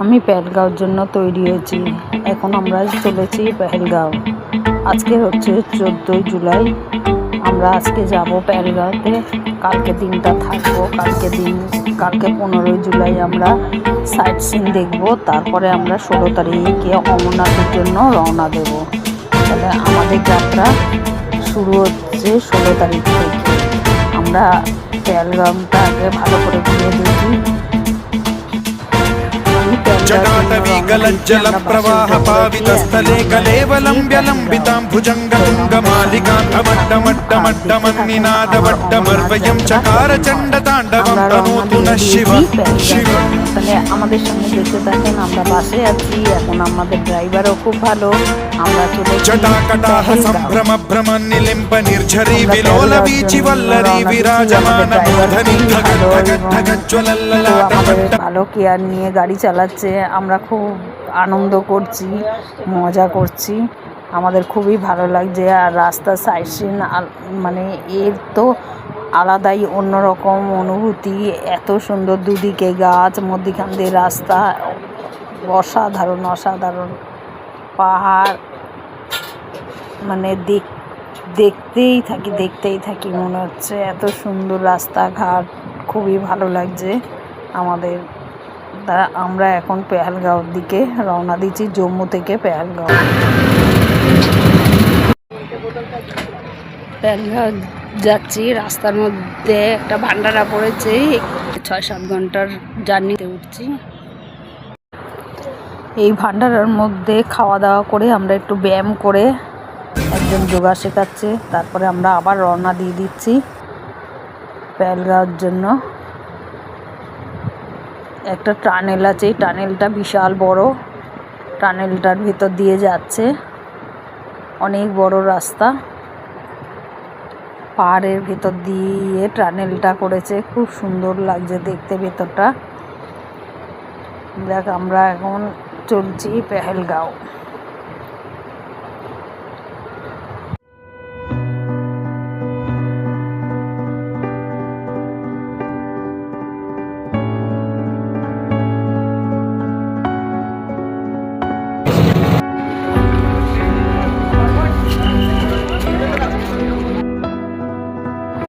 আমি পেহেলগাঁওর জন্য তৈরি হয়েছি। এখন আমরা চলেছি পেহেলগাঁও। আজকে হচ্ছে 14 জুলাই। আমরা আজকে যাব পেহেলগাঁওতে। কালকে দিনটা থাকবো। কালকে 15 জুলাই আমরা সাইট সিন দেখব। তারপরে আমরা 16 তারিখে অমরনাথের জন্য রওনা দেব। তাহলে আমাদের যাত্রা শুরু হচ্ছে 16 তারিখ থেকে। আমরা পেহেলগাঁওটা আগে ভালো করে ঘুরে দেখি। जटाटवी गलज्जल प्रवाह पावितस्थले कलेवलम्ब्य लम्बितां भुजङ्गतुङ्गमालिकान्तवड्डमड्डमड्डमन्निनादवड्डमर्वयं चकार चण्डताण्डवं तनोतु नः शिवः शिवः। তাহলে আমাদের সঙ্গে দেখতে থাকেন। আমরা বাসে আছি। এখন আমাদের ড্রাইভারও খুব ভালো। আমরা চলে जटाकटाह सम्भ्रम भ्रमनिलिम्ब निर्झरी विलोल वीचि वल्लरी विराजमान मूर्धनि धगत् धगत् धगत् ज्वलल्ललाट ভালো কেয়ার নিয়ে গাড়ি চালাচ্ছে। আমরা খুব আনন্দ করছি, মজা করছি। আমাদের খুবই ভালো লাগছে। আর রাস্তা সাইড সিন মানে এর তো আলাদাই অন্যরকম অনুভূতি। এত সুন্দর, দুদিকে গাছ, মধ্যিখান দিয়ে রাস্তা, অসাধারণ অসাধারণ পাহাড়। মানে দেখতেই থাকি মনে হচ্ছে। এত সুন্দর রাস্তাঘাট, খুবই ভালো লাগছে আমাদের। আমরা এখন পেহেলগাঁওর দিকে রওনা দিচ্ছি, জম্মু থেকে পেহেলগাঁও। পেহেলগাঁও যাচ্ছি। রাস্তার মধ্যে একটা ভান্ডারা পড়েছে। 6-7 ঘন্টার জার্নিতে উঠছি। এই ভান্ডারার মধ্যে খাওয়া দাওয়া করে আমরা একটু ব্যায়াম করে, একজন যোগা শেখাচ্ছে। তারপরে আমরা আবার রওনা দিয়ে দিচ্ছি পেহেলগাঁওর জন্য। একটা টানেল আছে। এই টানেলটা বিশাল বড়। টানেলটার ভিতর দিয়ে যাচ্ছে। অনেক বড় রাস্তা। পাহাড়ের ভেতর দিয়ে টানেলটা করেছে। খুব সুন্দর লাগছে দেখতে ভেতরটা। দেখ, আমরা এখন চলছি পেহেলগাঁও।